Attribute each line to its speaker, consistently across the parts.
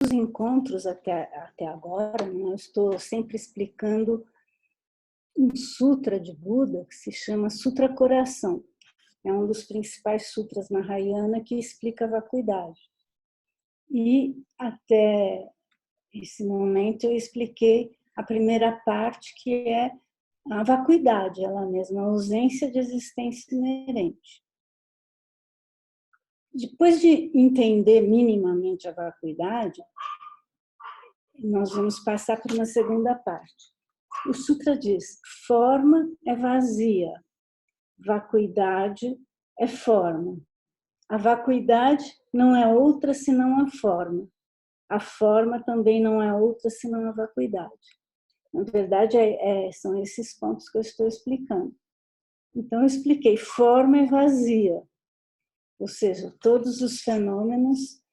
Speaker 1: os encontros até agora, né, eu estou sempre explicando um sutra de Buda que se chama Sutra Coração. É um dos principais sutras Mahayana que explica a vacuidade. E até esse momento eu expliquei a primeira parte, que é a vacuidade, ela mesma, a ausência de existência inerente. Depois de entender minimamente a vacuidade, nós vamos passar para uma segunda parte. O sutra diz: forma é vazia, vacuidade é forma. A vacuidade não é outra senão a forma. A forma também não é outra senão a vacuidade. Na verdade, são esses pontos que eu estou explicando. Então, eu expliquei: forma é vazia, ou seja, todos os fenômenos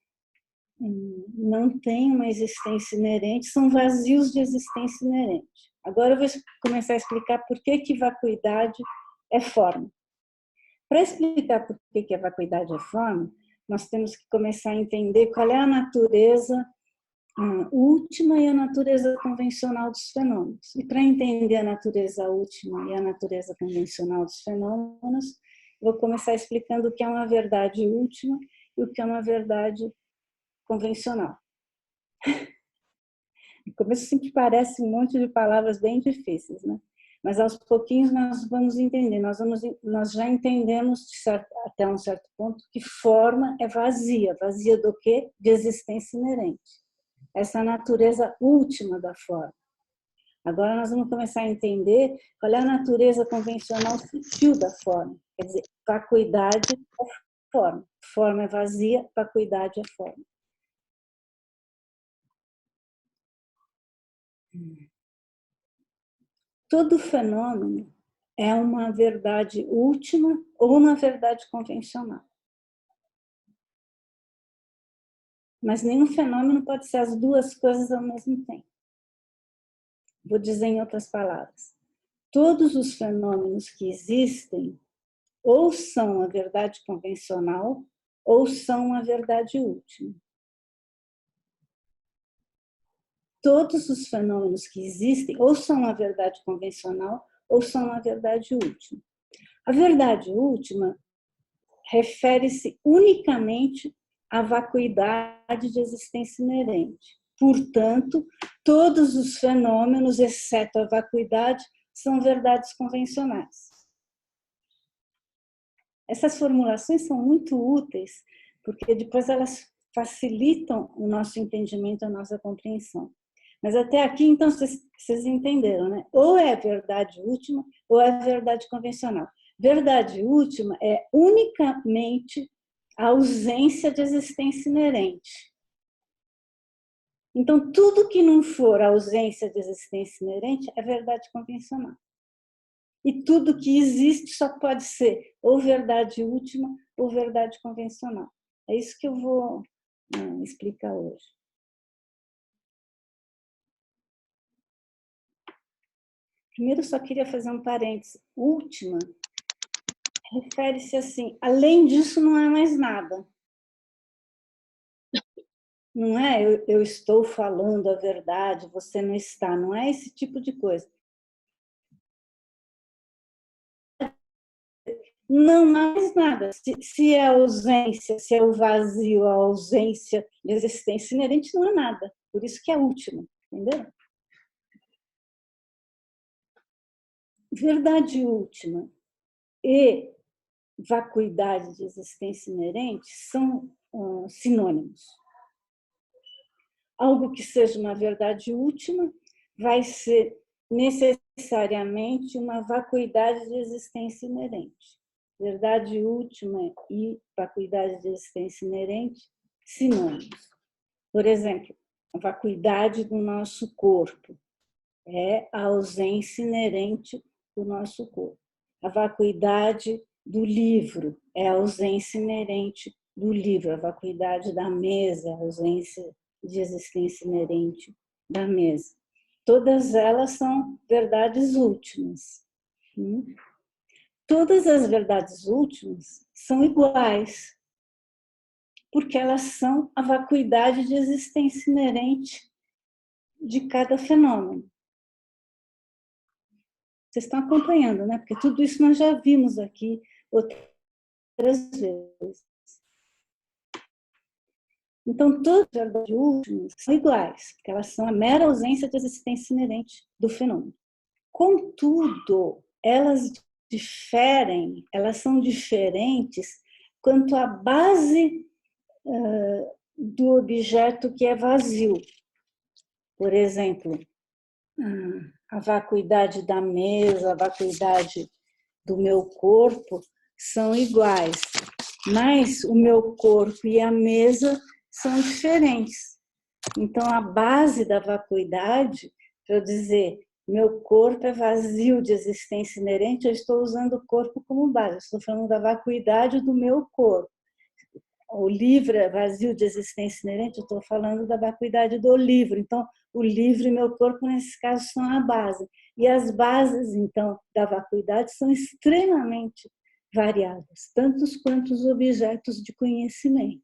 Speaker 1: não têm uma existência inerente, são vazios de existência inerente. Agora eu vou começar a explicar por que vacuidade é forma. Para explicar por que a vacuidade é forma, nós temos que começar a entender qual é a natureza última e a natureza convencional dos fenômenos. E para entender a natureza última e a natureza convencional dos fenômenos, vou começar explicando o que é uma verdade última e o que é uma verdade convencional. No começo sempre parece um monte de palavras bem difíceis, né? Mas aos pouquinhos nós vamos entender, nós já entendemos até um certo ponto que forma é vazia. Vazia do quê? De existência inerente. Essa é a natureza última da forma. Agora nós vamos começar a entender qual é a natureza convencional sutil da forma. Quer dizer, vacuidade é forma. Forma é vazia, vacuidade é forma. Todo fenômeno é uma verdade última ou uma verdade convencional. Mas nenhum fenômeno pode ser as duas coisas ao mesmo tempo. Vou dizer em outras palavras. Todos os fenômenos que existem ou são a verdade convencional ou são a verdade última. Todos os fenômenos que existem ou são a verdade convencional ou são a verdade última. A verdade última refere-se unicamente à vacuidade de existência inerente. Portanto, todos os fenômenos, exceto a vacuidade, são verdades convencionais. Essas formulações são muito úteis, porque depois elas facilitam o nosso entendimento, a nossa compreensão. Mas até aqui, então, vocês entenderam, né? Ou é a verdade última, ou é a verdade convencional. Verdade última é unicamente a ausência de existência inerente. Então, tudo que não for a ausência de existência inerente é verdade convencional. E tudo que existe só pode ser ou verdade última ou verdade convencional. É isso que eu vou explicar hoje. Primeiro, só queria fazer um parênteses. Última refere-se assim, além disso não é mais nada. Não é eu estou falando a verdade, você não está. Não é esse tipo de coisa. Não mais nada. Se é ausência, se é o vazio, a ausência de existência inerente, não é nada. Por isso que é última, entendeu? Verdade última e vacuidade de existência inerente são sinônimos. Algo que seja uma verdade última vai ser necessariamente uma vacuidade de existência inerente. Verdade última e vacuidade de existência inerente, sinônimos. Por exemplo, a vacuidade do nosso corpo é a ausência inerente do nosso corpo. A vacuidade do livro é a ausência inerente do livro. A vacuidade da mesa, a ausência de existência inerente da mesa. Todas elas são verdades últimas. Todas as verdades últimas são iguais. porque elas são a vacuidade de existência inerente de cada fenômeno. Vocês estão acompanhando, né? Porque tudo isso nós já vimos aqui outras vezes. Então, todas as verdades últimas são iguais, porque elas são a mera ausência de existência inerente do fenômeno. Contudo, elas diferem, elas são diferentes quanto à base do objeto que é vazio. Por exemplo, a vacuidade da mesa, a vacuidade do meu corpo são iguais, mas o meu corpo e a mesa são diferentes. Então, a base da vacuidade, para eu dizer, meu corpo é vazio de existência inerente, eu estou usando o corpo como base, eu estou falando da vacuidade do meu corpo. O livro é vazio de existência inerente, eu estou falando da vacuidade do livro. Então, o livro e meu corpo, nesse caso, são a base. E as bases, então, da vacuidade são extremamente variadas, tantos quanto os objetos de conhecimento.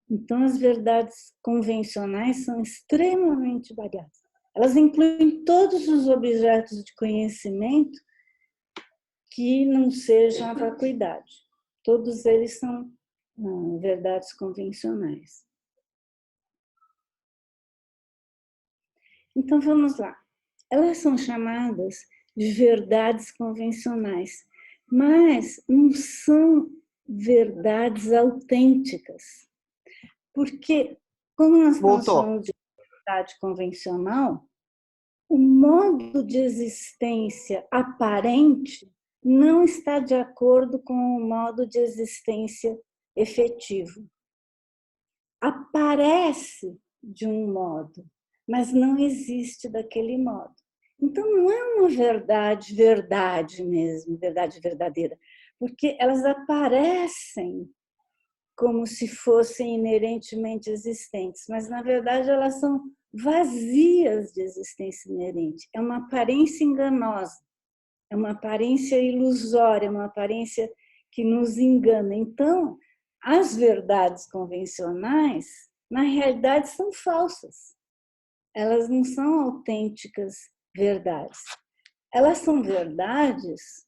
Speaker 1: Então, as verdades convencionais são extremamente variadas. Elas incluem todos os objetos de conhecimento que não sejam a vacuidade. Todos eles são verdades convencionais. Então, vamos lá. Elas são chamadas de verdades convencionais, mas não são verdades autênticas. Porque, como nós estamos falando de verdade convencional, o modo de existência aparente não está de acordo com o modo de existência efetivo. Aparece de um modo, mas não existe daquele modo. Então, não é uma verdade mesmo, verdade verdadeira, porque elas aparecem como se fossem inerentemente existentes, mas, na verdade, elas são vazias de existência inerente. É uma aparência enganosa, é uma aparência ilusória, é uma aparência que nos engana. Então, as verdades convencionais, na realidade, são falsas. Elas não são autênticas verdades. Elas são verdades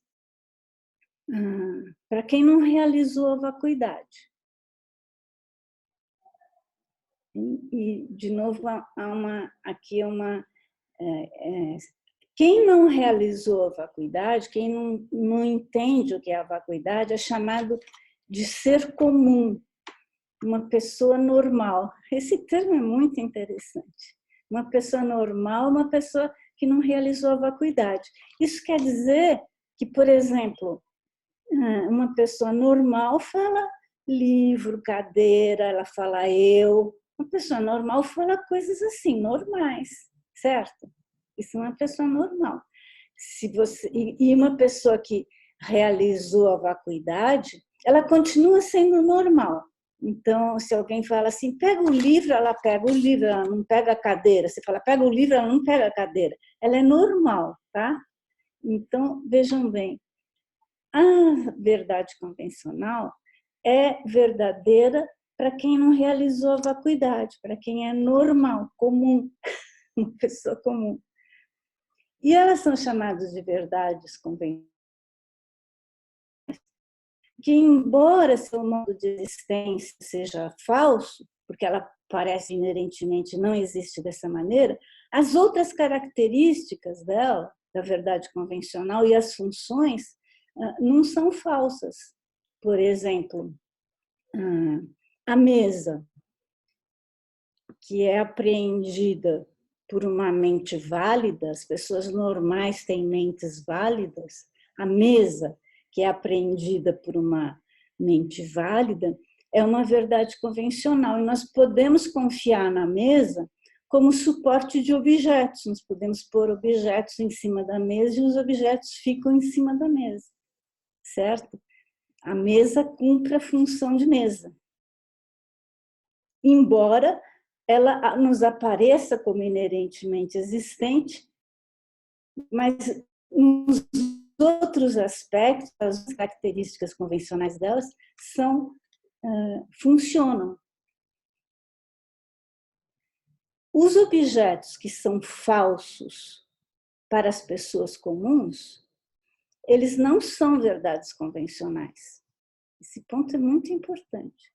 Speaker 1: para quem não realizou a vacuidade. E, de novo, quem não realizou a vacuidade, quem não entende o que é a vacuidade, é chamado de ser comum, uma pessoa normal. Esse termo é muito interessante. Uma pessoa normal, uma pessoa que não realizou a vacuidade. Isso quer dizer que, por exemplo, uma pessoa normal fala livro, cadeira, ela fala eu. Uma pessoa normal fala coisas assim, normais, certo? Isso é uma pessoa normal. E uma pessoa que realizou a vacuidade, ela continua sendo normal. Então, se alguém fala assim, pega o livro, ela pega o livro, ela não pega a cadeira. Você fala, pega o livro, ela não pega a cadeira. Ela é normal, tá? Então, vejam bem, a verdade convencional é verdadeira para quem não realizou a vacuidade, para quem é normal, comum, uma pessoa comum. E elas são chamadas de verdades convencionais, que, embora seu modo de existência seja falso, porque ela parece inerentemente não existe dessa maneira, as outras características dela, da verdade convencional, e as funções não são falsas. Por exemplo, a mesa, que é apreendida por uma mente válida, as pessoas normais têm mentes válidas, a mesa, que é apreendida por uma mente válida, é uma verdade convencional. E nós podemos confiar na mesa como suporte de objetos. Nós podemos pôr objetos em cima da mesa e os objetos ficam em cima da mesa, certo? A mesa cumpre a função de mesa. Embora ela nos apareça como inerentemente existente, mas nos outros aspectos, as características convencionais delas são funcionam. Os objetos que são falsos para as pessoas comuns, eles não são verdades convencionais. Esse ponto é muito importante.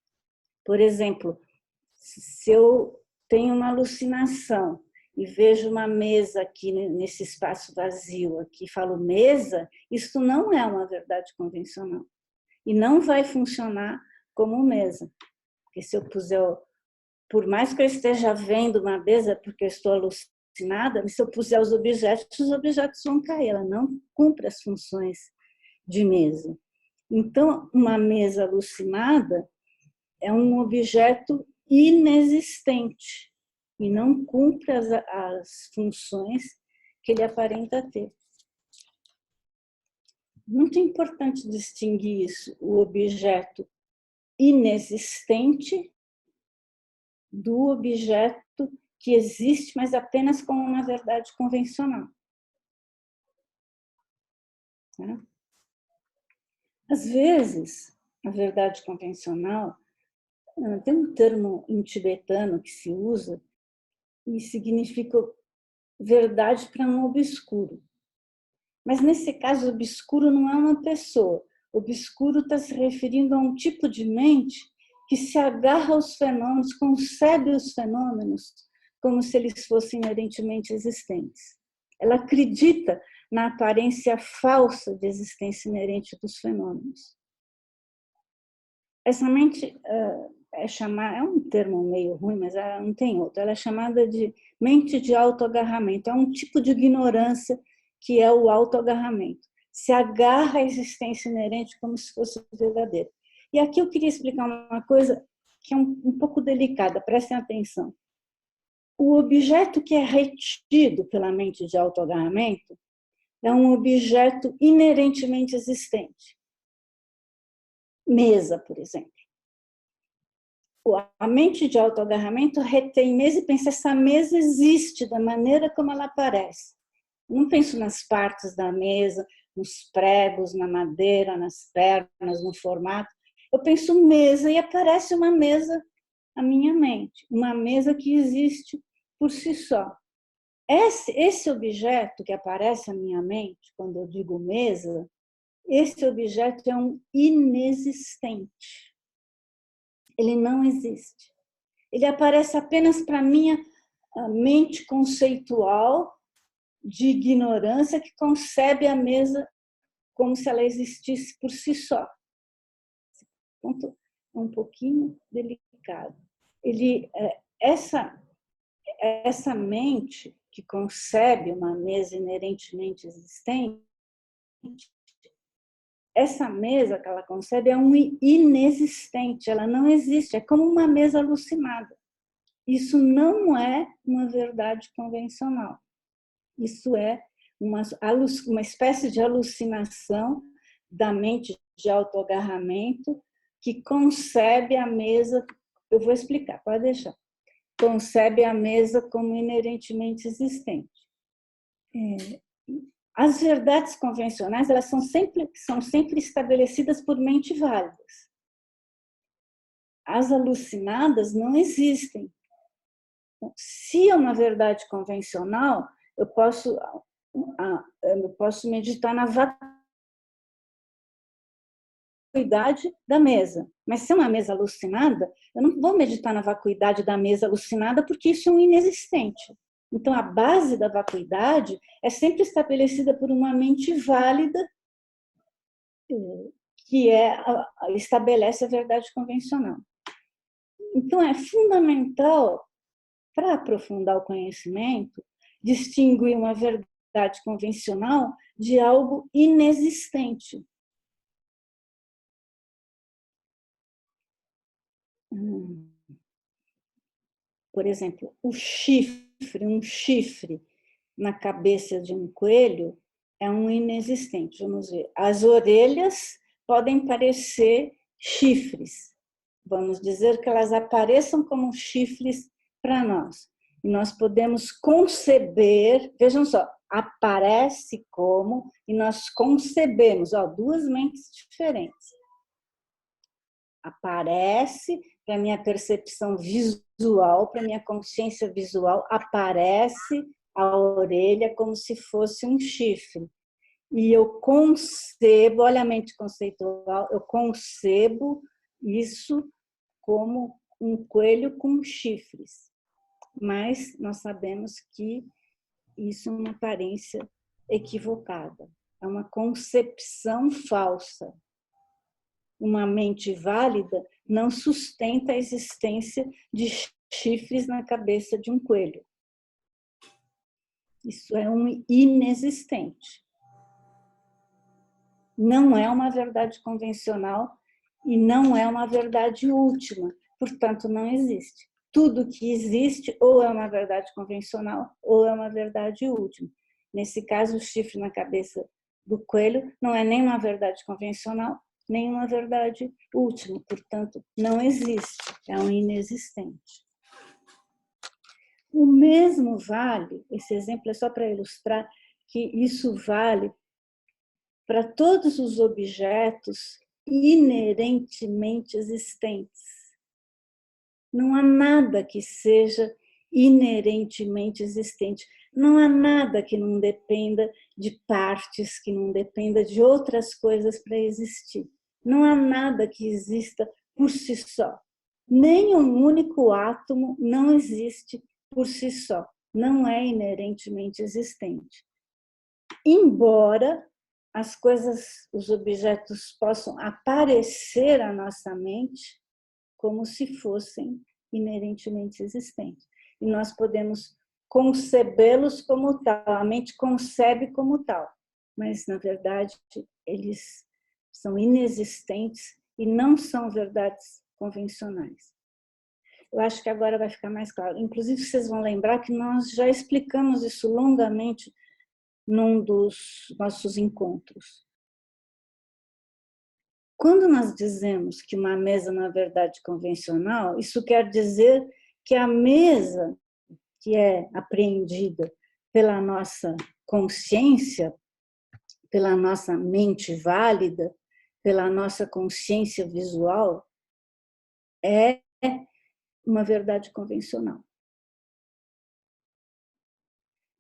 Speaker 1: Por exemplo, se eu tenho uma alucinação e vejo uma mesa aqui nesse espaço vazio, aqui falo mesa, isso não é uma verdade convencional. E não vai funcionar como mesa. Porque se eu puser, por mais que eu esteja vendo uma mesa, porque eu estou alucinada, se eu puser os objetos vão cair, ela não cumpre as funções de mesa. Então, uma mesa alucinada é um objeto inexistente e não cumpre as funções que ele aparenta ter. Muito importante distinguir isso, o objeto inexistente do objeto que existe, mas apenas como uma verdade convencional. Às vezes, a verdade convencional, tem um termo em tibetano que se usa e significa verdade para um obscuro. Mas, nesse caso, obscuro não é uma pessoa. Obscuro está se referindo a um tipo de mente que se agarra aos fenômenos, concebe os fenômenos como se eles fossem inerentemente existentes. Ela acredita na aparência falsa de existência inerente dos fenômenos. Essa mente é um termo meio ruim, mas não tem outro. Ela é chamada de mente de autoagarramento. É um tipo de ignorância que é o autoagarramento. Se agarra à existência inerente como se fosse verdadeira. E aqui eu queria explicar uma coisa que é um pouco delicada, prestem atenção. O objeto que é retido pela mente de autoagarramento é um objeto inerentemente existente. Mesa, por exemplo. A mente de autoagarramento retém mesa e pensa, essa mesa existe da maneira como ela aparece. Não penso nas partes da mesa, nos pregos, na madeira, nas pernas, no formato. Eu penso mesa e aparece uma mesa na minha mente, uma mesa que existe por si só. Esse objeto que aparece na minha mente, quando eu digo mesa, esse objeto é um inexistente. Ele não existe. Ele aparece apenas para a minha mente conceitual de ignorância que concebe a mesa como se ela existisse por si só. Esse ponto é um pouquinho delicado. Essa mente que concebe uma mesa inerentemente existente, essa mesa que ela concebe é um inexistente, ela não existe, é como uma mesa alucinada. Isso não é uma verdade convencional. Isso é uma espécie de alucinação da mente de autoagarramento que concebe a mesa, eu vou explicar, pode deixar, concebe a mesa como inerentemente existente. As verdades convencionais, elas são sempre estabelecidas por mente válidas. As alucinadas não existem. Se é uma verdade convencional, eu posso meditar na vacuidade da mesa. Mas se é uma mesa alucinada, eu não vou meditar na vacuidade da mesa alucinada, porque isso é um inexistente. Então, a base da vacuidade é sempre estabelecida por uma mente válida, que estabelece a verdade convencional. Então, é fundamental, para aprofundar o conhecimento, distinguir uma verdade convencional de algo inexistente. Por exemplo, um chifre na cabeça de um coelho é um inexistente. Vamos ver. As orelhas podem parecer chifres. Vamos dizer que elas apareçam como chifres para nós. E nós podemos conceber, vejam só, aparece como, e nós concebemos, duas mentes diferentes. aparece para a minha percepção visual, para a minha consciência visual, aparece a orelha como se fosse um chifre. E eu concebo, olha a mente conceitual, eu concebo isso como um coelho com chifres. Mas nós sabemos que isso é uma aparência equivocada, é uma concepção falsa. Uma mente válida não sustenta a existência de chifres na cabeça de um coelho. Isso é um inexistente. Não é uma verdade convencional e não é uma verdade última, portanto, não existe. Tudo que existe ou é uma verdade convencional ou é uma verdade última. Nesse caso, o chifre na cabeça do coelho não é nem uma verdade convencional, nem uma verdade última, portanto, não existe, é um inexistente. O mesmo vale, esse exemplo é só para ilustrar que isso vale para todos os objetos inerentemente existentes. Não há nada que seja inerentemente existente. Não há nada que não dependa de partes, que não dependa de outras coisas para existir. Não há nada que exista por si só. Nem um único átomo não existe por si só. Não é inerentemente existente. Embora as coisas, os objetos possam aparecer à nossa mente como se fossem inerentemente existentes. E nós podemos concebê-los como tal, a mente concebe como tal, mas, na verdade, eles são inexistentes e não são verdades convencionais. Eu acho que agora vai ficar mais claro. Inclusive, vocês vão lembrar que nós já explicamos isso longamente num dos nossos encontros. Quando nós dizemos que uma mesa é uma verdade convencional, isso quer dizer que a mesa que é apreendida pela nossa consciência, pela nossa mente válida, pela nossa consciência visual, é uma verdade convencional.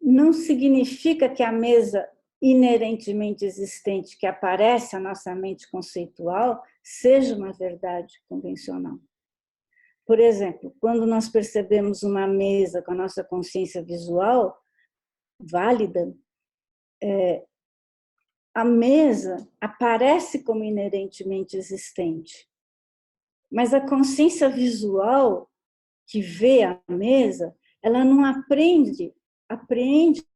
Speaker 1: Não significa que a mesa inerentemente existente que aparece à nossa mente conceitual seja uma verdade convencional. Por exemplo, quando nós percebemos uma mesa com a nossa consciência visual válida, a mesa aparece como inerentemente existente. Mas a consciência visual que vê a mesa, ela não apreende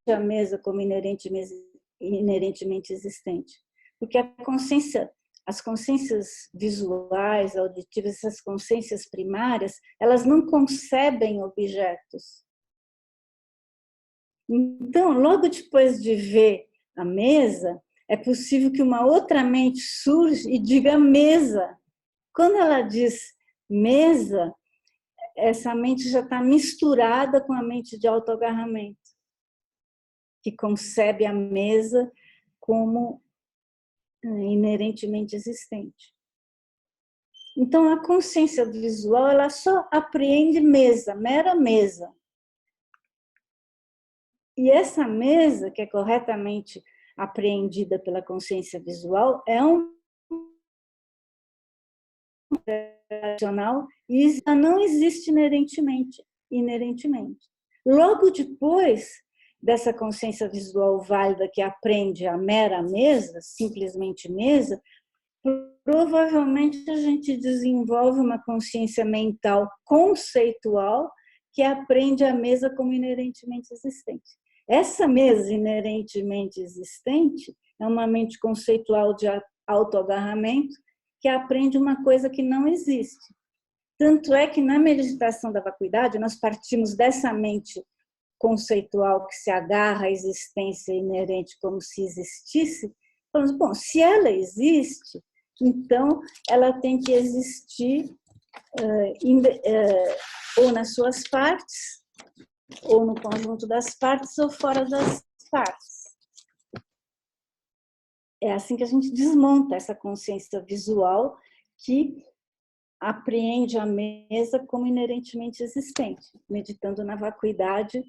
Speaker 1: a mesa como inerentemente existente. Porque as consciências visuais, auditivas, essas consciências primárias, elas não concebem objetos. Então, logo depois de ver a mesa, é possível que uma outra mente surja e diga mesa. Quando ela diz mesa, essa mente já está misturada com a mente de autoagarramento, que concebe a mesa como inerentemente existente. Então, a consciência visual, ela só apreende mesa, mera mesa. E essa mesa, que é corretamente apreendida pela consciência visual, é um racional e não existe inerentemente. Logo depois dessa consciência visual válida que aprende a mera mesa, simplesmente mesa, provavelmente a gente desenvolve uma consciência mental conceitual que aprende a mesa como inerentemente existente. Essa mesa inerentemente existente é uma mente conceitual de autoagarramento que aprende uma coisa que não existe. Tanto é que na meditação da vacuidade nós partimos dessa mente conceitual que se agarra à existência inerente como se existisse, falamos, bom, se ela existe, então ela tem que existir ou nas suas partes, ou no conjunto das partes, ou fora das partes. É assim que a gente desmonta essa consciência visual que apreende a mesa como inerentemente existente, meditando na vacuidade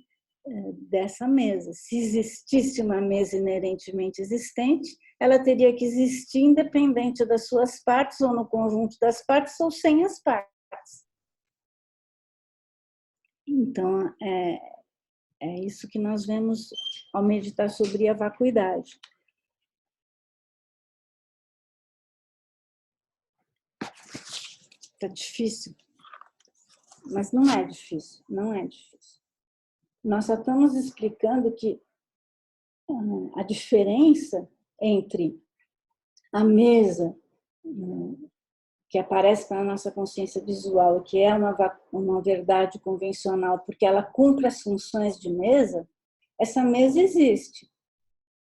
Speaker 1: dessa mesa. Se existisse uma mesa inerentemente existente, ela teria que existir independente das suas partes, ou no conjunto das partes, ou sem as partes. Então, é isso que nós vemos ao meditar sobre a vacuidade. Está difícil, mas não é difícil, não é difícil. Nós só estamos explicando que a diferença entre a mesa que aparece na nossa consciência visual, que é uma verdade convencional, porque ela cumpre as funções de mesa, essa mesa existe.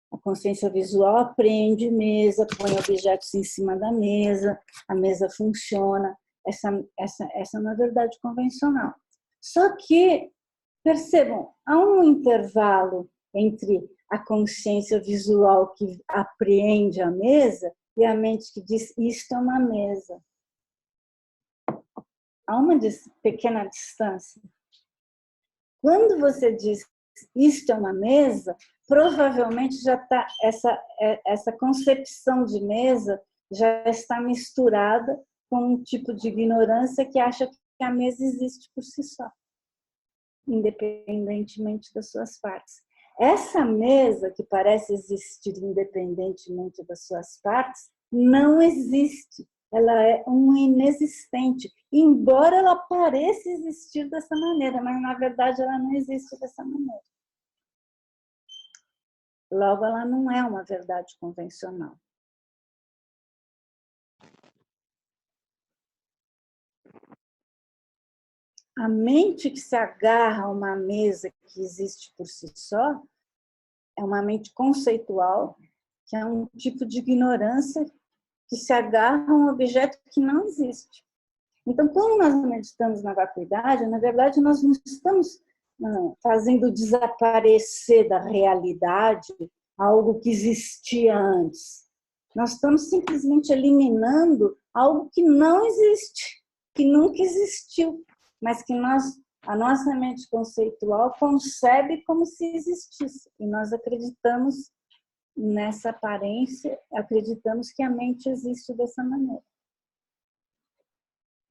Speaker 1: A consciência visual apreende mesa, põe objetos em cima da mesa, a mesa funciona. Essa é uma verdade convencional. Só que, percebam, há um intervalo entre a consciência visual que apreende a mesa e a mente que diz, isto é uma mesa. Há uma pequena distância. Quando você diz, isto é uma mesa, provavelmente já está essa concepção de mesa já está misturada com um tipo de ignorância que acha que a mesa existe por si só, independentemente das suas partes. Essa mesa que parece existir independentemente das suas partes, não existe. Ela é um inexistente, embora ela pareça existir dessa maneira, mas na verdade ela não existe dessa maneira. Logo, ela não é uma verdade convencional. A mente que se agarra a uma mesa que existe por si só é uma mente conceitual, que é um tipo de ignorância que se agarra a um objeto que não existe. Então, quando nós meditamos na vacuidade, na verdade, nós não estamos fazendo desaparecer da realidade algo que existia antes. Nós estamos simplesmente eliminando algo que não existe, que nunca existiu, mas que a nossa mente conceitual concebe como se existisse. E nós acreditamos nessa aparência, acreditamos que a mente existe dessa maneira.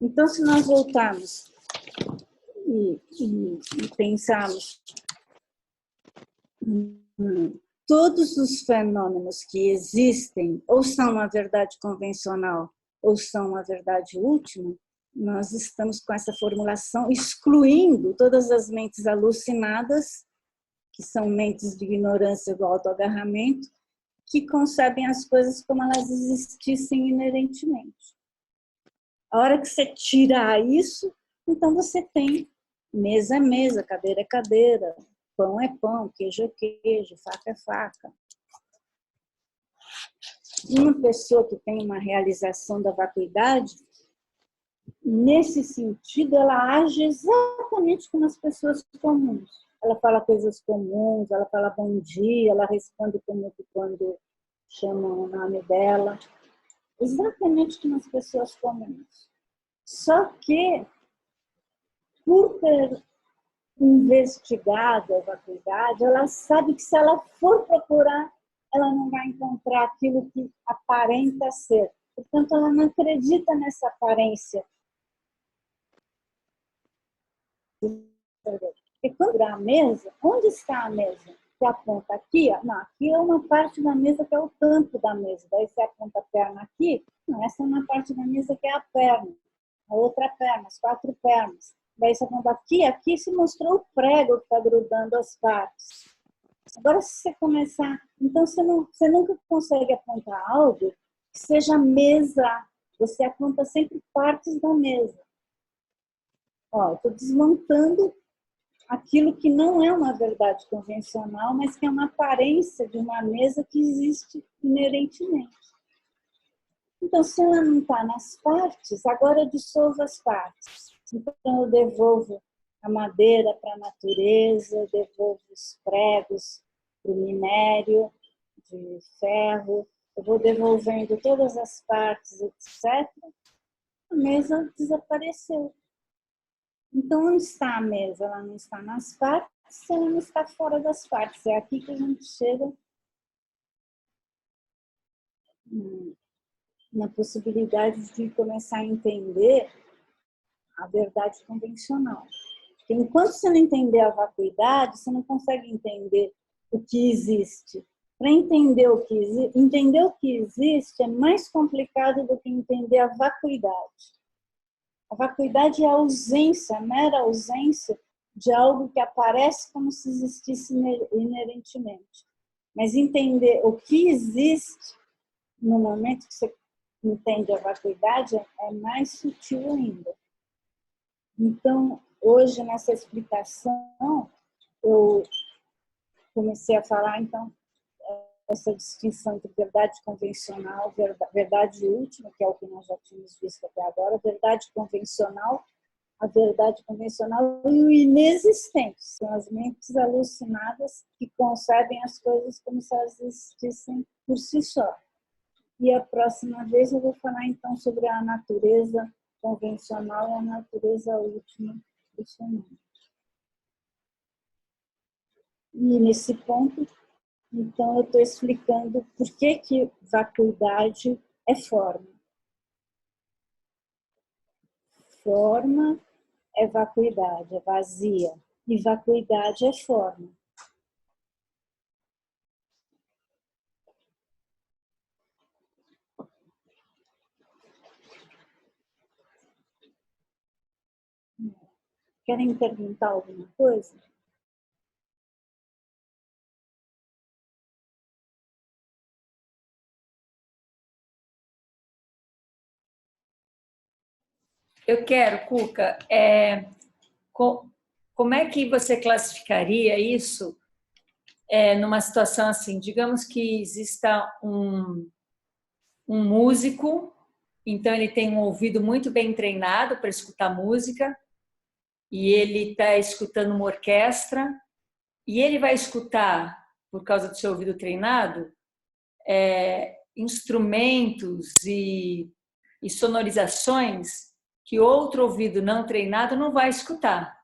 Speaker 1: Então, se nós voltarmos e pensarmos todos os fenômenos que existem, ou são uma verdade convencional, ou são uma verdade última, nós estamos com essa formulação excluindo todas as mentes alucinadas, que são mentes de ignorância do autoagarramento, que concebem as coisas como elas existissem inerentemente. A hora que você tira isso, então você tem mesa é mesa, cadeira é cadeira, pão é pão, queijo é queijo, faca é faca. Uma pessoa que tem uma realização da vacuidade, nesse sentido, ela age exatamente como as pessoas comuns. Ela fala coisas comuns, ela fala bom dia, ela responde como quando chamam o nome dela. Exatamente como as pessoas comuns. Só que, por ter investigado a vacuidade, ela sabe que se ela for procurar, ela não vai encontrar aquilo que aparenta ser. Portanto, ela não acredita nessa aparência. E quando a mesa, onde está a mesa? Você aponta aqui, não, aqui é uma parte da mesa que é o tampo da mesa. Daí você aponta a perna aqui, não, essa é uma parte da mesa que é a perna, a outra perna, as 4 pernas. Daí você aponta aqui se mostrou o prego que está grudando as partes. Agora, se você começar, então você nunca consegue apontar algo que seja mesa. Você aponta sempre partes da mesa. Ó, estou desmontando aquilo que não é uma verdade convencional, mas que é uma aparência de uma mesa que existe inerentemente. Então, se ela não está nas partes, agora eu dissolvo as partes. Então, eu devolvo a madeira para a natureza, eu devolvo os pregos para o minério de ferro, eu vou devolvendo todas as partes, etc. a mesa desapareceu. Então, onde está a mesa? Ela não está nas partes, ela não está fora das partes. É aqui que a gente chega na possibilidade de começar a entender a verdade convencional. Porque enquanto você não entender a vacuidade, você não consegue entender o que existe. Para entender o que existe é mais complicado do que entender a vacuidade. A vacuidade é a ausência, a mera ausência de algo que aparece como se existisse inerentemente. Mas entender o que existe no momento que você entende a vacuidade é mais sutil ainda. Então, hoje, nessa explicação, eu comecei a falar, então, essa distinção entre verdade convencional, verdade última, que é o que nós já tínhamos visto até agora, verdade convencional, a verdade convencional e o inexistente. São as mentes alucinadas que concebem as coisas como se elas existissem por si só. E a próxima vez eu vou falar, então, sobre a natureza convencional e a natureza última do fenômeno. E nesse ponto, então, eu estou explicando por que vacuidade é forma. Forma é vacuidade, é vazia. E vacuidade é forma. Querem perguntar alguma coisa?
Speaker 2: Eu quero, Cuca, como é que você classificaria isso numa situação assim? Digamos que exista um músico, então ele tem um ouvido muito bem treinado para escutar música, e ele está escutando uma orquestra, e ele vai escutar, por causa do seu ouvido treinado, instrumentos e sonorizações que outro ouvido não treinado não vai escutar.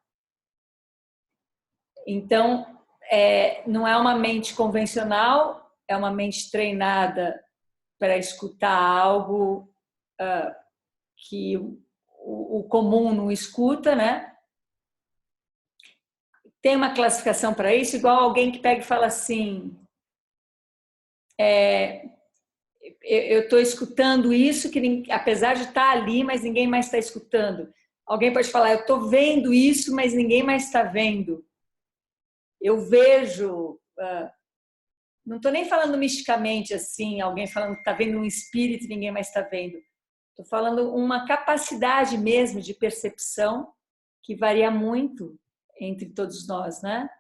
Speaker 2: Então, não é uma mente convencional, é uma mente treinada para escutar algo que o comum não escuta, né? Tem uma classificação para isso, igual alguém que pega e fala assim, eu estou escutando isso, que apesar de estar ali, mas ninguém mais está escutando. Alguém pode falar, eu estou vendo isso, mas ninguém mais está vendo. Eu vejo, não estou nem falando misticamente assim, alguém falando que está vendo um espírito e ninguém mais está vendo. Estou falando uma capacidade mesmo de percepção que varia muito entre todos nós, né?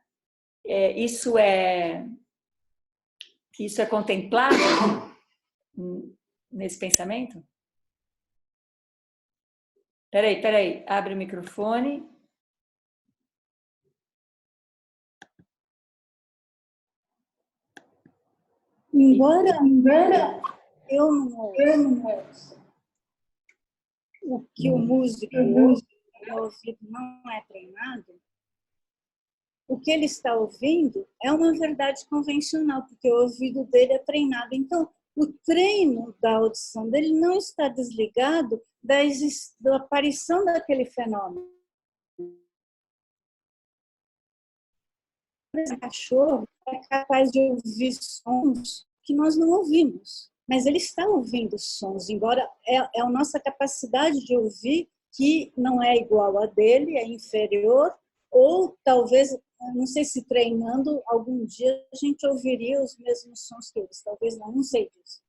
Speaker 2: Isso é contemplado nesse pensamento? Peraí, abre o microfone.
Speaker 1: Embora eu não ouça o que o músico ouve, o ouvido não é treinado, o que ele está ouvindo é uma verdade convencional, porque o ouvido dele é treinado. Então, o treino da audição dele não está desligado da aparição daquele fenômeno. O cachorro é capaz de ouvir sons que nós não ouvimos, mas ele está ouvindo sons, embora é a nossa capacidade de ouvir que não é igual a dele, é inferior, ou talvez, não sei se treinando, algum dia a gente ouviria os mesmos sons que eles, talvez não sei disso.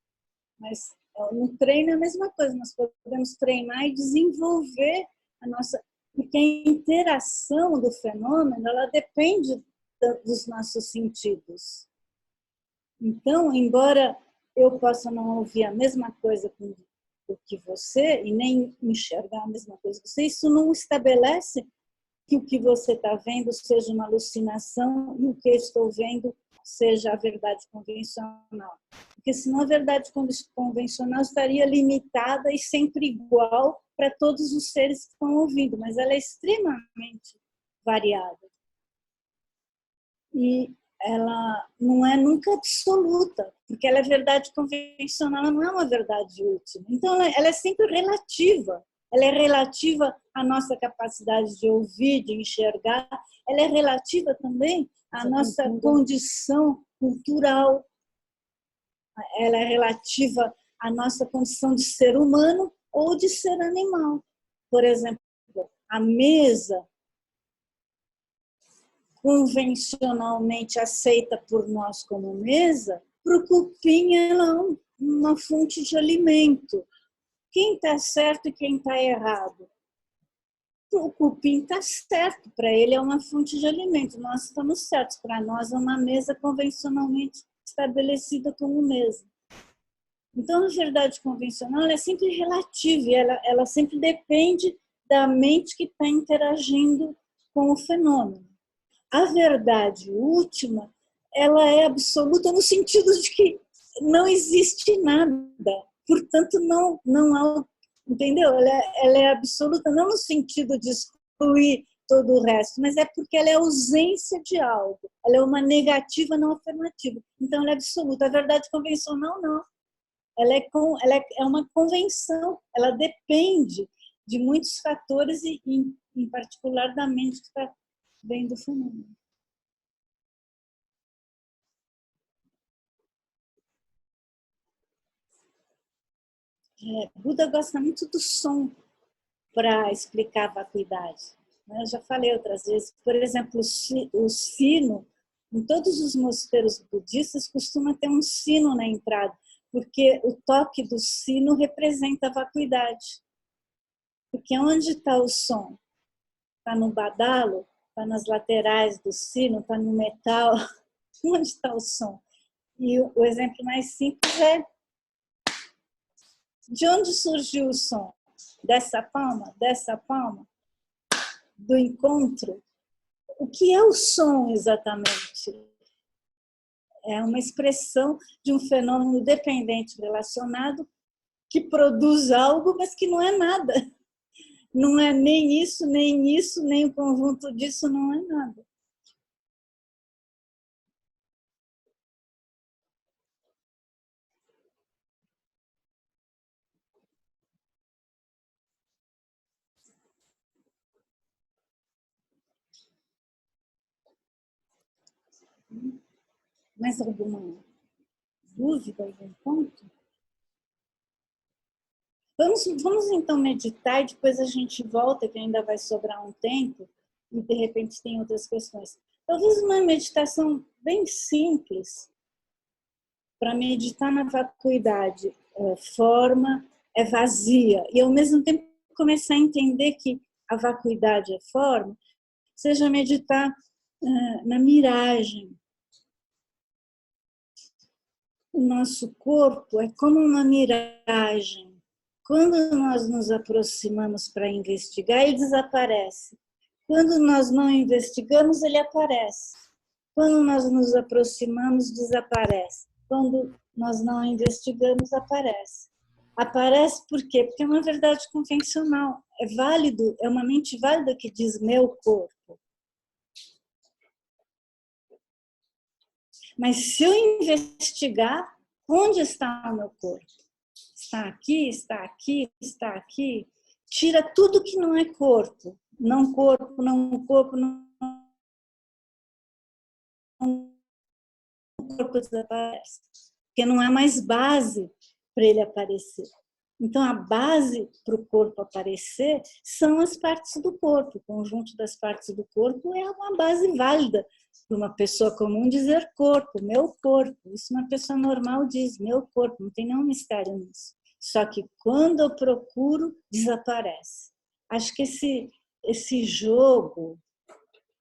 Speaker 1: Mas no treino é a mesma coisa, nós podemos treinar e desenvolver a nossa... Porque a interação do fenômeno, ela depende dos nossos sentidos. Então, embora eu possa não ouvir a mesma coisa do que você e nem enxergar a mesma coisa que você, isso não estabelece que o que você está vendo seja uma alucinação e o que eu estou vendo seja a verdade convencional. Porque senão a verdade convencional estaria limitada e sempre igual para todos os seres que estão ouvindo, mas ela é extremamente variada. E ela não é nunca absoluta, porque ela é verdade convencional, ela não é uma verdade última. Então, ela é sempre relativa. Ela é relativa à nossa capacidade de ouvir, de enxergar. Ela é relativa também à nossa condição cultural. Ela é relativa à nossa condição de ser humano ou de ser animal. Por exemplo, a mesa convencionalmente aceita por nós como mesa, para o cupim ela é uma fonte de alimento. Quem está certo e quem está errado? O cupim está certo, para ele é uma fonte de alimento, nós estamos certos, para nós é uma mesa convencionalmente estabelecida como mesa. Então, a verdade convencional é sempre relativa, ela sempre depende da mente que está interagindo com o fenômeno. A verdade última, ela é absoluta no sentido de que não existe nada, portanto não há, entendeu? Ela é absoluta não no sentido de excluir todo o resto, mas é porque ela é ausência de algo, ela é uma negativa não afirmativa, então ela é absoluta. A verdade convencional não, ela é uma convenção, ela depende de muitos fatores e em particular da mente que está vendo o fenômeno. Buda gosta muito do som para explicar a vacuidade. Eu já falei outras vezes, por exemplo, o sino, em todos os mosteiros budistas costuma ter um sino na entrada, porque o toque do sino representa a vacuidade. Porque onde está o som? Está no badalo? Está nas laterais do sino? Está no metal? Onde está o som? E o exemplo mais simples é: de onde surgiu o som? Dessa palma? Dessa palma? Do encontro? O que é o som exatamente? É uma expressão de um fenômeno dependente relacionado que produz algo, mas que não é nada. Não é nem isso, nem o conjunto disso não é nada. Mais alguma dúvida, algum ponto? Vamos então meditar e depois a gente volta, que ainda vai sobrar um tempo, e de repente tem outras questões. Talvez uma meditação bem simples, para meditar na vacuidade. Forma é vazia, e ao mesmo tempo começar a entender que a vacuidade é forma, seja meditar na miragem. O nosso corpo é como uma miragem. Quando nós nos aproximamos para investigar, ele desaparece. Quando nós não investigamos, ele aparece. Quando nós nos aproximamos, desaparece. Quando nós não investigamos, aparece. Aparece por quê? Porque é uma verdade convencional. É válido, é uma mente válida que diz meu corpo. Mas se eu investigar, onde está o meu corpo? Está aqui, está aqui, está aqui. Tira tudo que não é corpo. Não corpo, não corpo, não corpo desaparece. Porque não há mais base para ele aparecer. Então, a base para o corpo aparecer são as partes do corpo. O conjunto das partes do corpo é uma base válida para uma pessoa comum dizer corpo, meu corpo. Isso uma pessoa normal diz, meu corpo, não tem nenhum mistério nisso. Só que quando eu procuro, desaparece. Acho que esse jogo,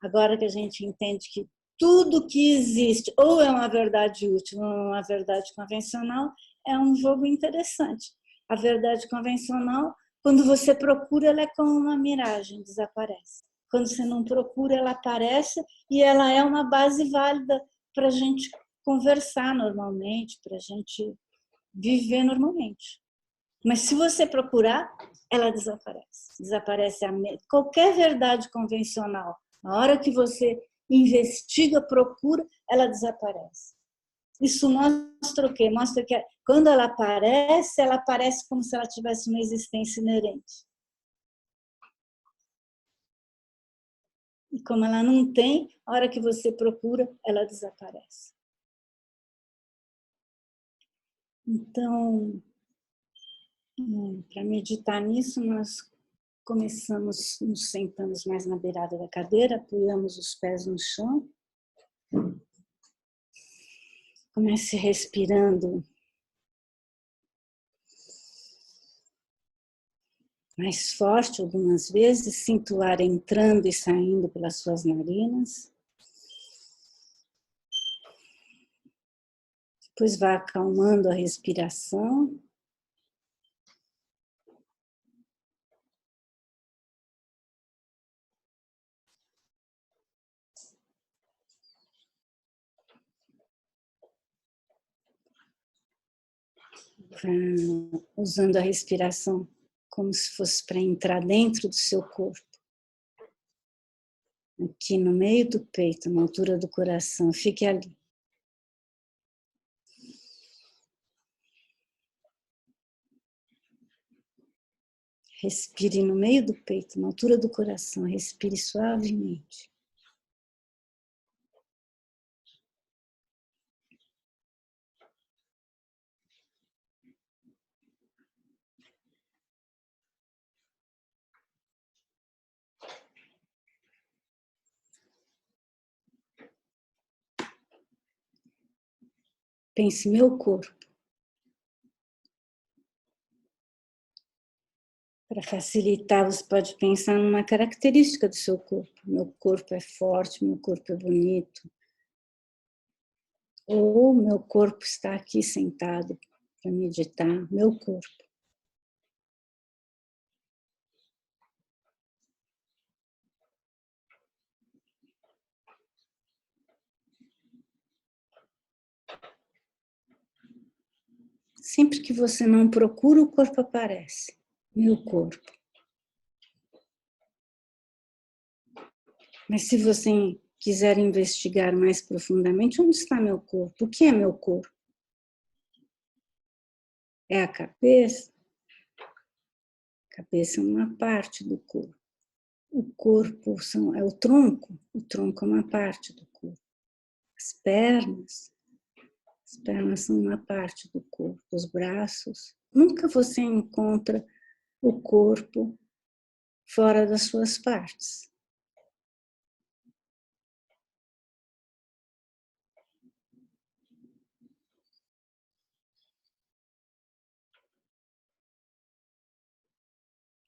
Speaker 1: agora que a gente entende que tudo que existe ou é uma verdade útil ou uma verdade convencional, é um jogo interessante. A verdade convencional, quando você procura, ela é como uma miragem, desaparece. Quando você não procura, ela aparece e ela é uma base válida para a gente conversar normalmente, para a gente viver normalmente. Mas se você procurar, ela desaparece. Desaparece qualquer verdade convencional. A hora que você investiga, procura, ela desaparece. Isso mostra o quê? Mostra que quando ela aparece como se ela tivesse uma existência inerente. E como ela não tem, a hora que você procura, ela desaparece. Então, para meditar nisso, nós nos sentamos mais na beirada da cadeira, apoiamos os pés no chão. Comece respirando mais forte algumas vezes, sinta o ar entrando e saindo pelas suas narinas. Depois vá acalmando a respiração. Usando a respiração como se fosse para entrar dentro do seu corpo. Aqui no meio do peito, na altura do coração, fique ali. Respire no meio do peito, na altura do coração, respire suavemente. Pense, meu corpo. Para facilitar, você pode pensar numa característica do seu corpo. Meu corpo é forte, meu corpo é bonito. Ou meu corpo está aqui sentado para meditar, meu corpo. Sempre que você não procura, o corpo aparece. Meu corpo. Mas se você quiser investigar mais profundamente, onde está meu corpo? O que é meu corpo? É a cabeça? A cabeça é uma parte do corpo. O corpo é o tronco é uma parte do corpo. As pernas são uma parte do corpo. Os braços. Nunca você encontra o corpo fora das suas partes.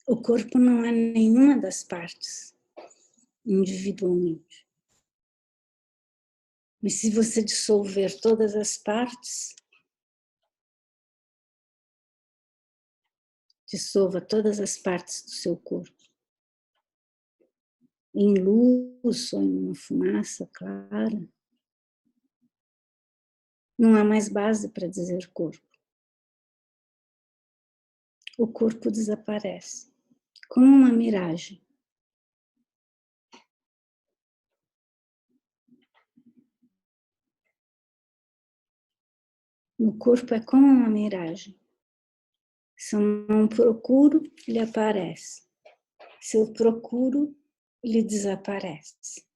Speaker 1: O corpo não é nenhuma das partes individualmente. Mas se você dissolver todas as partes, dissolva todas as partes do seu corpo. Em luz ou em uma fumaça clara, não há mais base para dizer corpo. O corpo desaparece, como uma miragem. O corpo é como uma miragem. Se eu não procuro, ele aparece. Se eu procuro, ele desaparece.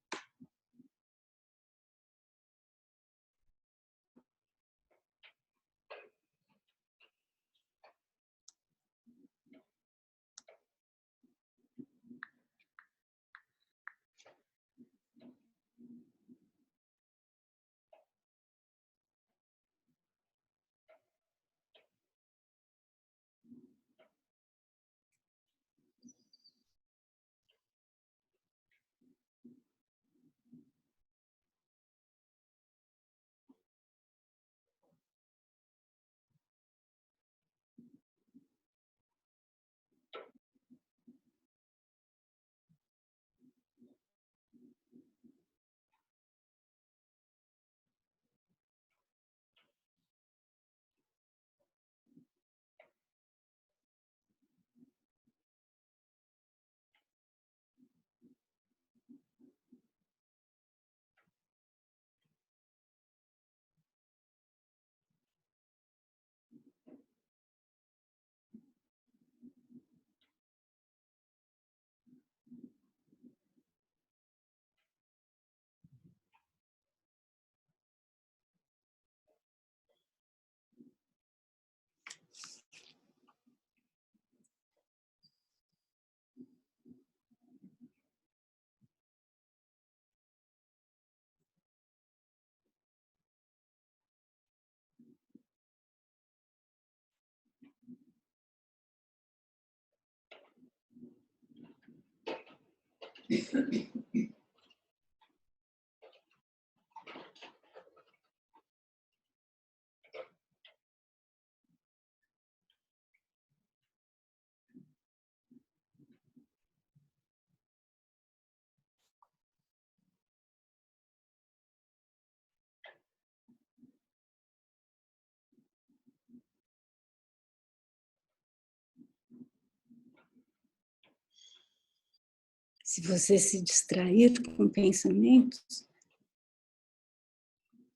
Speaker 1: Se você se distrair com pensamentos,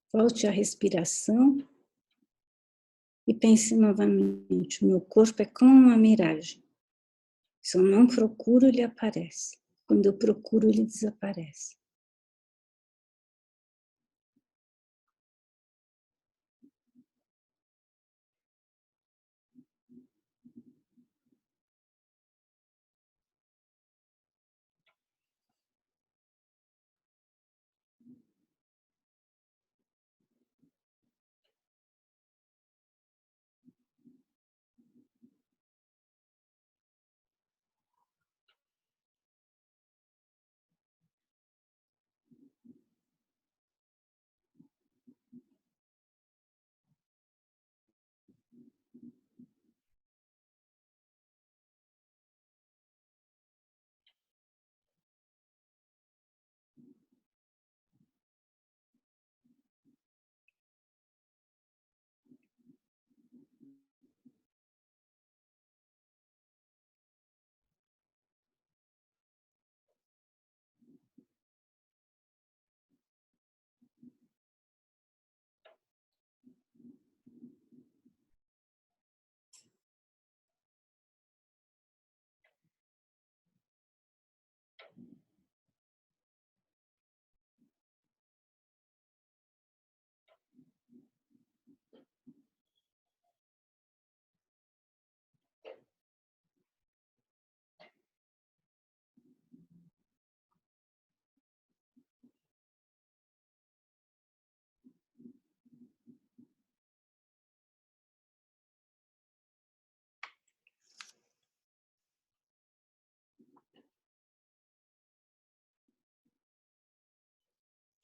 Speaker 1: volte à respiração e pense novamente. O meu corpo é como uma miragem. Se eu não procuro, ele aparece. Quando eu procuro, ele desaparece.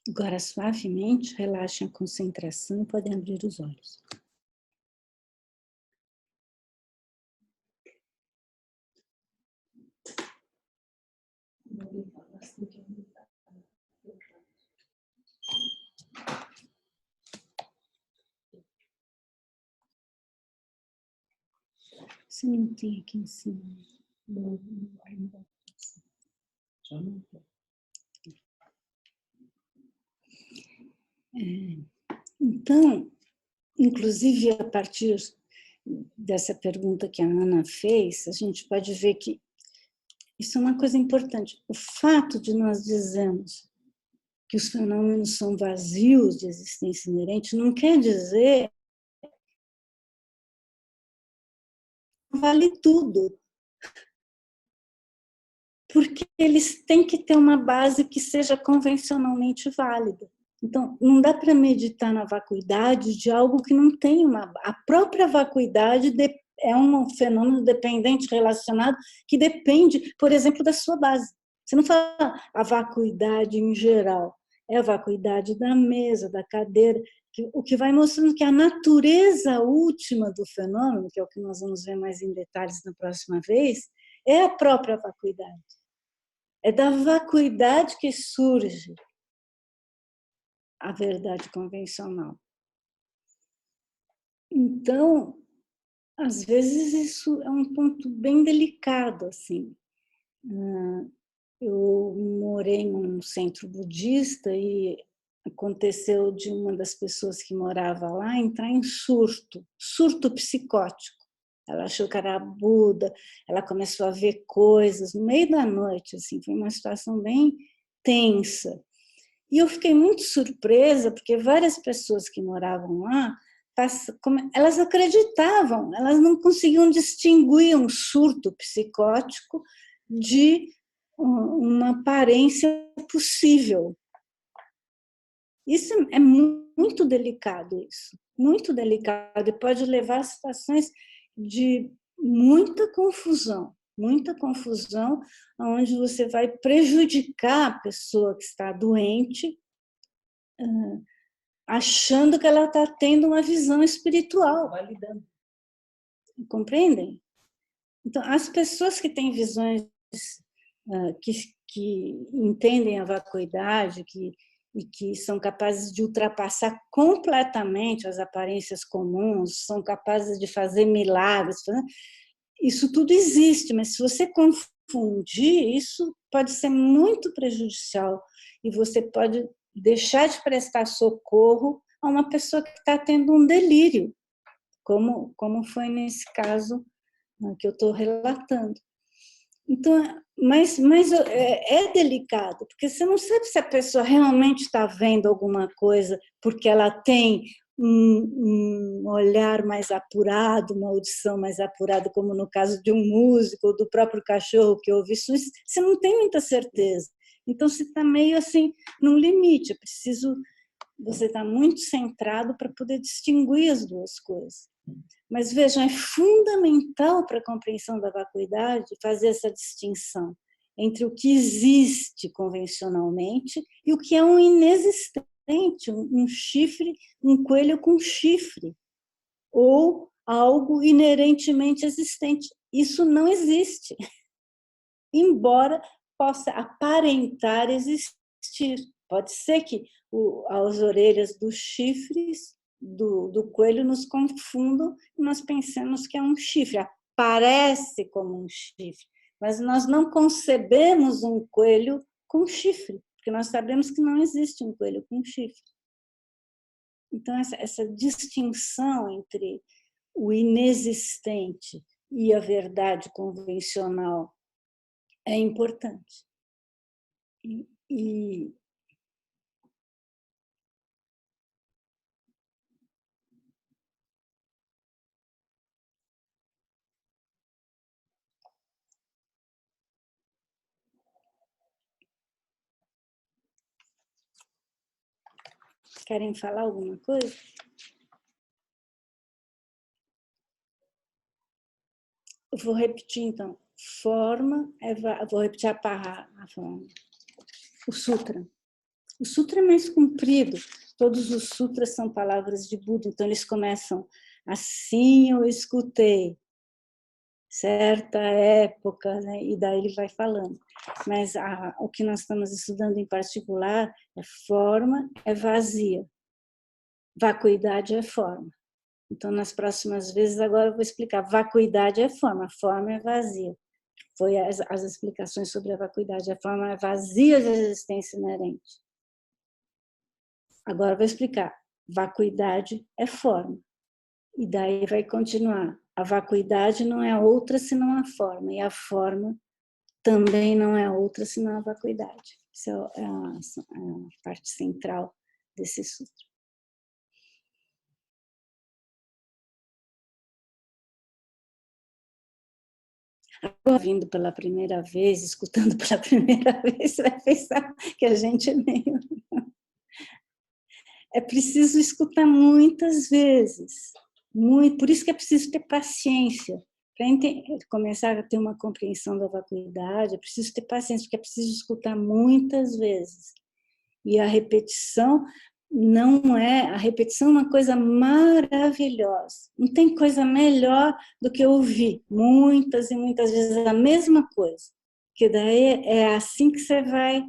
Speaker 1: Agora, suavemente, relaxem a concentração e podem abrir os olhos. Você não tem aqui em cima. Então, inclusive, a partir dessa pergunta que a Ana fez, a gente pode ver que isso é uma coisa importante. O fato de nós dizermos que os fenômenos são vazios de existência inerente não quer dizer que vale tudo. Porque eles têm que ter uma base que seja convencionalmente válida. Então, não dá para meditar na vacuidade de algo que não tem uma... A própria vacuidade é um fenômeno dependente relacionado que depende, por exemplo, da sua base. Você não fala a vacuidade em geral, é a vacuidade da mesa, da cadeira, o que vai mostrando que a natureza última do fenômeno, que é o que nós vamos ver mais em detalhes na próxima vez, é a própria vacuidade. É da vacuidade que surge a verdade convencional. Então, às vezes, isso é um ponto bem delicado, assim. Eu morei num centro budista e aconteceu de uma das pessoas que morava lá entrar em surto psicótico. Ela achou que era Buda, ela começou a ver coisas no meio da noite, assim, foi uma situação bem tensa. E eu fiquei muito surpresa, porque várias pessoas que moravam lá, elas acreditavam, elas não conseguiam distinguir um surto psicótico de uma aparência possível. Isso é muito delicado, isso, muito delicado, e pode levar a situações de muita confusão. muita confusão, onde você vai prejudicar a pessoa que está doente, achando que ela está tendo uma visão espiritual.
Speaker 2: Validando.
Speaker 1: Compreendem? Então, as pessoas que têm visões que entendem a vacuidade, e que são capazes de ultrapassar completamente as aparências comuns, são capazes de fazer milagres, isso tudo existe, mas se você confundir, isso pode ser muito prejudicial e você pode deixar de prestar socorro a uma pessoa que está tendo um delírio, como foi nesse caso que eu estou relatando. Então, mas é delicado, porque você não sabe se a pessoa realmente está vendo alguma coisa porque ela tem um olhar mais apurado, uma audição mais apurada, como no caso de um músico ou do próprio cachorro que ouve isso, você não tem muita certeza. Então, você está meio assim, num limite, você está muito centrado para poder distinguir as duas coisas. Mas vejam, é fundamental para a compreensão da vacuidade fazer essa distinção entre o que existe convencionalmente e o que é um inexistente, um chifre, um coelho com chifre, ou algo inerentemente existente. Isso não existe, embora possa aparentar existir. Pode ser que as orelhas dos chifres do coelho nos confundam e nós pensamos que é um chifre, aparece como um chifre, mas nós não concebemos um coelho com chifre, porque nós sabemos que não existe um coelho com chifre. Então, essa distinção entre o inexistente e a verdade convencional é importante. E querem falar alguma coisa? Eu vou repetir, então. Vou repetir a forma. O sutra. O sutra é mais comprido. Todos os sutras são palavras de Buda, então eles começam assim eu escutei, certa época, né? E daí ele vai falando. Mas o que nós estamos estudando em particular é forma, é vazia. Vacuidade é forma. Então, nas próximas vezes, agora eu vou explicar. Vacuidade é forma é vazia. Foi as explicações sobre a vacuidade. A forma é vazia de existência inerente. Agora eu vou explicar. Vacuidade é forma. E daí vai continuar. A vacuidade não é outra senão a forma. E a forma também não é outra senão a vacuidade. Essa é a parte central desse sutra. Ouvindo pela primeira vez, escutando pela primeira vez, você vai pensar que a gente é meio... É preciso escutar muitas vezes, por isso que é preciso ter paciência. Para começar a ter uma compreensão da vacuidade, é preciso ter paciência, porque é preciso escutar muitas vezes. E a repetição a repetição é uma coisa maravilhosa. Não tem coisa melhor do que ouvir muitas e muitas vezes a mesma coisa. Porque daí é assim que você vai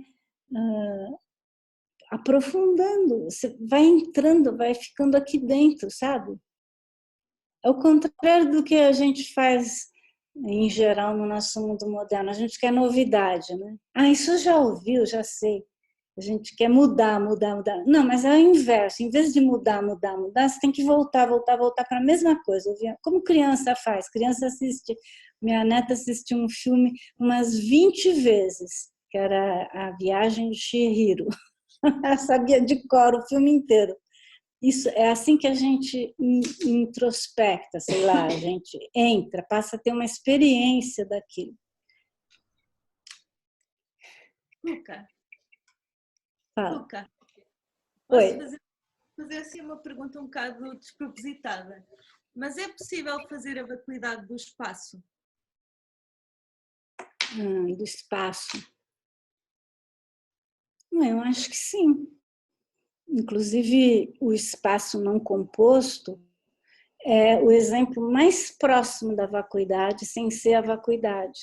Speaker 1: aprofundando, você vai entrando, vai ficando aqui dentro, sabe? É o contrário do que a gente faz em geral no nosso mundo moderno. A gente quer novidade, né? Isso eu já ouvi, eu já sei. A gente quer mudar. Não, mas é o inverso. Em vez de mudar, você tem que voltar para a mesma coisa. Como criança faz. Criança assiste, minha neta assistiu um filme umas 20 vezes, que era A Viagem de Chihiro. Ela sabia de cor o filme inteiro. Isso é assim que a gente introspecta, sei lá, a gente entra, passa a ter uma experiência daquilo.
Speaker 3: Luca,
Speaker 1: posso
Speaker 3: fazer assim uma pergunta um bocado despropositada, mas é possível fazer a vacuidade do espaço?
Speaker 1: do espaço? Eu acho que sim. Inclusive, o espaço não composto é o exemplo mais próximo da vacuidade, sem ser a vacuidade,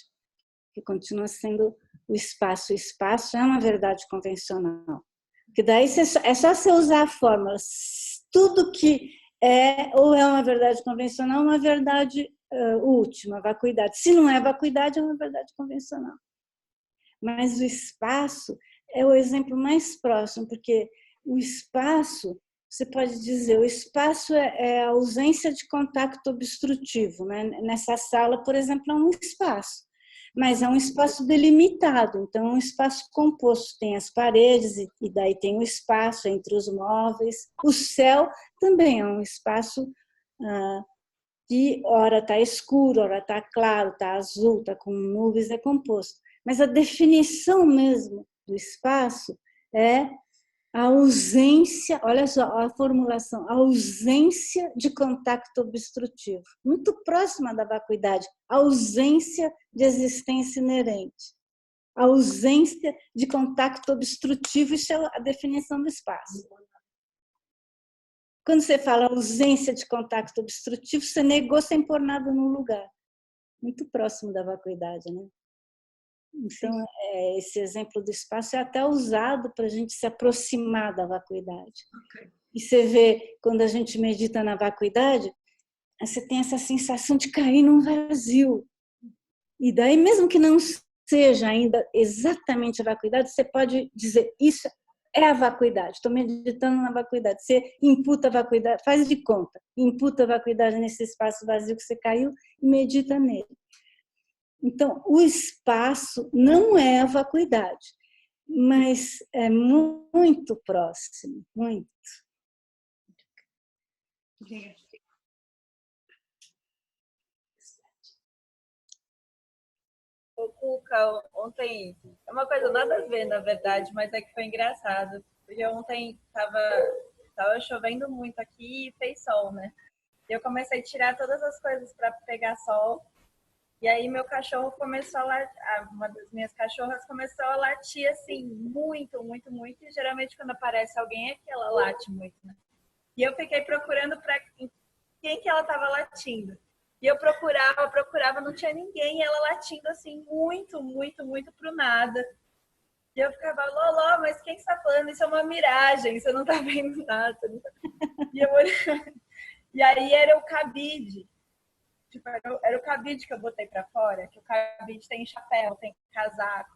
Speaker 1: que continua sendo o espaço. O espaço é uma verdade convencional. Que daí é só você usar a fórmula. Tudo que ou é uma verdade convencional, uma verdade última, vacuidade. Se não é vacuidade, é uma verdade convencional. Mas o espaço é o exemplo mais próximo, porque o espaço, você pode dizer, o espaço é a ausência de contato obstrutivo, né? Nessa sala, por exemplo, é um espaço, mas é um espaço delimitado, então é um espaço composto, tem as paredes e daí tem o espaço entre os móveis. O céu também é um espaço que ora está escuro, ora está claro, está azul, está com nuvens, é composto. Mas a definição mesmo do espaço é a ausência, olha só a formulação, a ausência de contato obstrutivo, muito próxima da vacuidade, a ausência de existência inerente, a ausência de contato obstrutivo, isso é a definição do espaço. Quando você fala ausência de contato obstrutivo, você negou sem pôr nada no lugar, muito próximo da vacuidade, né? Então, esse exemplo do espaço é até usado para a gente se aproximar da vacuidade. Okay. E você vê, quando a gente medita na vacuidade, você tem essa sensação de cair num vazio. E daí, mesmo que não seja ainda exatamente a vacuidade, você pode dizer, isso é a vacuidade, estou meditando na vacuidade. Você imputa a vacuidade, faz de conta, imputa a vacuidade nesse espaço vazio que você caiu e medita nele. Então, o espaço não é a vacuidade, mas é muito próximo, muito.
Speaker 4: Ô, Cuca, ontem, é uma coisa nada a ver, na verdade, mas é que foi engraçado, porque ontem tava chovendo muito aqui e fez sol, né? E eu comecei a tirar todas as coisas para pegar sol. E aí meu cachorro começou a latir, uma das minhas cachorras começou a latir assim, muito, muito, muito. E geralmente quando aparece alguém é que ela late muito, né? E eu fiquei procurando para quem que ela estava latindo. E eu procurava, não tinha ninguém. E ela latindo assim, muito, muito, muito pro nada. E eu ficava, Loló, mas quem está falando? Isso é uma miragem, você não tá vendo nada. E, e aí era o cabide. Tipo, era o cabide que eu botei pra fora, que o cabide tem chapéu, tem casaco.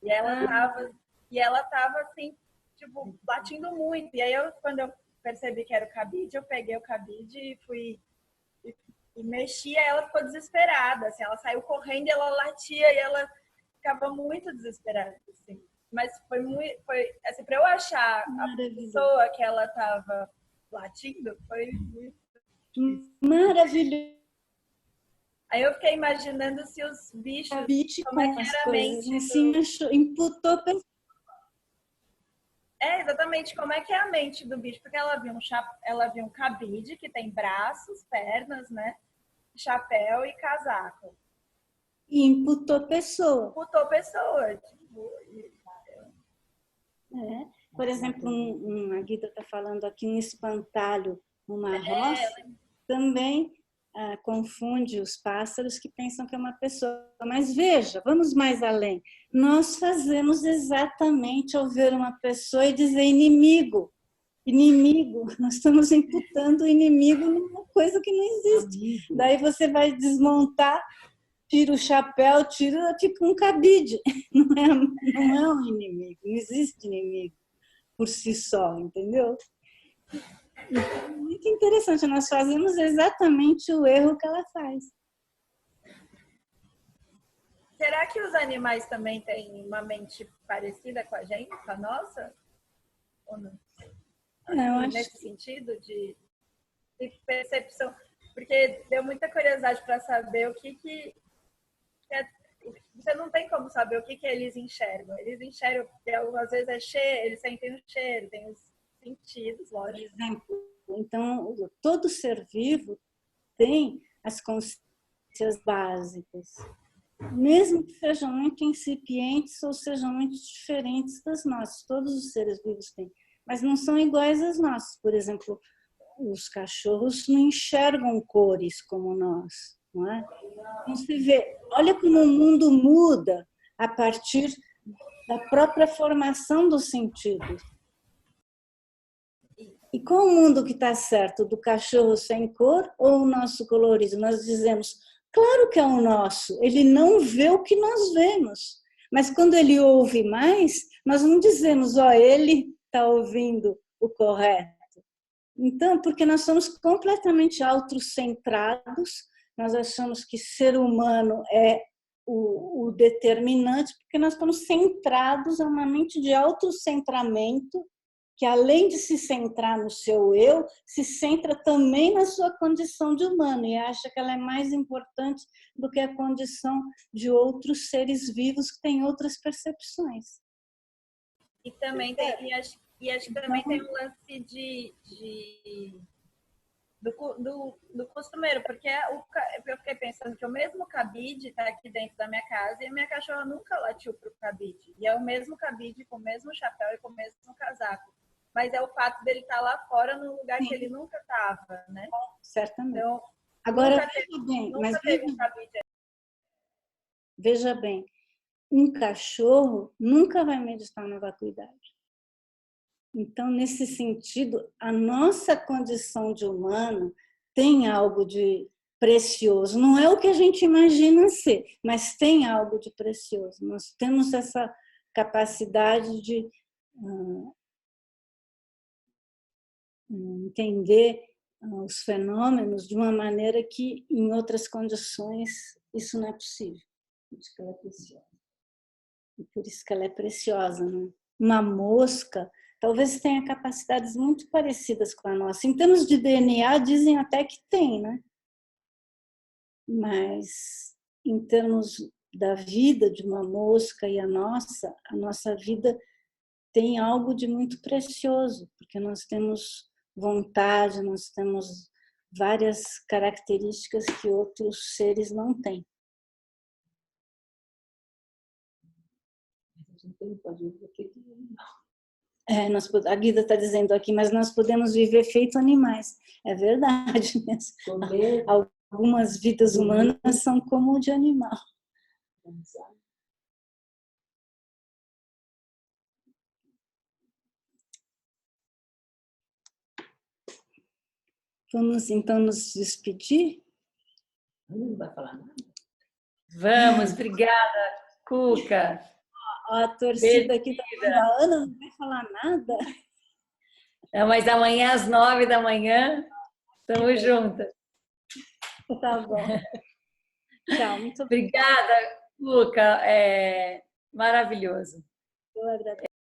Speaker 4: E ela tava assim, tipo, latindo muito. E aí quando eu percebi que era o cabide, eu peguei o cabide e fui e mexi, aí ela ficou desesperada, assim, ela saiu correndo e ela latia e ela ficava muito desesperada, assim. Mas foi assim, para eu achar a pessoa que ela tava latindo, foi muito difícil.
Speaker 1: Maravilhoso.
Speaker 4: Aí eu fiquei imaginando se os bichos, como é que era a mente
Speaker 1: imputou.
Speaker 4: Exatamente, como é que é a mente do bicho, porque ela viu um cabide que tem braços, pernas, né? Chapéu e casaco.
Speaker 1: E imputou pessoa.
Speaker 4: Imputou pessoa. Tipo,
Speaker 1: Por exemplo, a Guida está falando aqui, um espantalho, uma roça, também confunde os pássaros que pensam que é uma pessoa. Mas veja, vamos mais além. Nós fazemos exatamente ao ver uma pessoa e dizer inimigo. Inimigo, nós estamos imputando o inimigo numa coisa que não existe. Daí você vai desmontar, tira o chapéu, tira tipo um cabide. Não é um inimigo, não existe inimigo por si só, entendeu? Então, muito interessante, nós fazemos exatamente o erro que ela faz.
Speaker 4: Será que os animais também têm uma mente parecida com a gente, com a nossa? Ou não? Nesse sentido de percepção, porque deu muita curiosidade para saber o que você não tem como saber o que eles enxergam. Eles enxergam, porque às vezes é cheiro, eles sentem o cheiro, tem os sentidos, lógico.
Speaker 1: Por exemplo, então, todo ser vivo tem as consciências básicas. mesmo que sejam muito incipientes ou sejam muito diferentes das nossas. Todos os seres vivos têm, mas não são iguais às nossas. Por exemplo, os cachorros não enxergam cores como nós, não é? Então, você vê, olha como o mundo muda a partir da própria formação dos sentidos. E qual o mundo que está certo? Do cachorro sem cor ou o nosso colorido? Nós dizemos, claro que é o nosso, ele não vê o que nós vemos. Mas quando ele ouve mais, nós não dizemos, ó, ele está ouvindo o correto. Então, porque nós somos completamente autocentrados, nós achamos que ser humano é o determinante, porque nós estamos centrados, é uma mente de autocentramento, que além de se centrar no seu eu, se centra também na sua condição de humano e acha que ela é mais importante do que a condição de outros seres vivos que têm outras percepções.
Speaker 4: E também tem, e acho que também tem um lance do costumeiro, porque eu fiquei pensando que o mesmo cabide está aqui dentro da minha casa e a minha cachorra nunca latiu para o cabide. E é o mesmo cabide, com o mesmo chapéu e com o mesmo casaco. Mas é o fato dele estar lá fora num lugar que ele nunca estava, né?
Speaker 1: Certamente.
Speaker 4: Então,
Speaker 1: agora, veja bem, um cachorro nunca vai meditar na vacuidade. Então, nesse sentido, a nossa condição de humano tem algo de precioso. Não é o que a gente imagina ser, mas tem algo de precioso. Nós temos essa capacidade de entender os fenômenos de uma maneira que, em outras condições, isso não é possível. Por isso que ela é preciosa. E por isso que ela é preciosa, né? Uma mosca talvez tenha capacidades muito parecidas com a nossa. Em termos de DNA, dizem até que tem, né? Mas, em termos da vida de uma mosca e a nossa vida tem algo de muito precioso, porque nós temos vontade, nós temos várias características que outros seres não têm. A Guida está dizendo aqui, mas nós podemos viver feito animais. É verdade mesmo. Algumas vidas humanas são como de animal. Vamos então nos despedir?
Speaker 5: Não vai falar nada.
Speaker 2: Vamos, obrigada, Cuca.
Speaker 1: A torcida aqui está falando, a Ana não vai falar nada?
Speaker 2: Não, mas amanhã às 9 da manhã, estamos juntas.
Speaker 1: Tá bom. Tchau, muito
Speaker 2: obrigada, Cuca. É maravilhoso.
Speaker 1: Eu agradeço.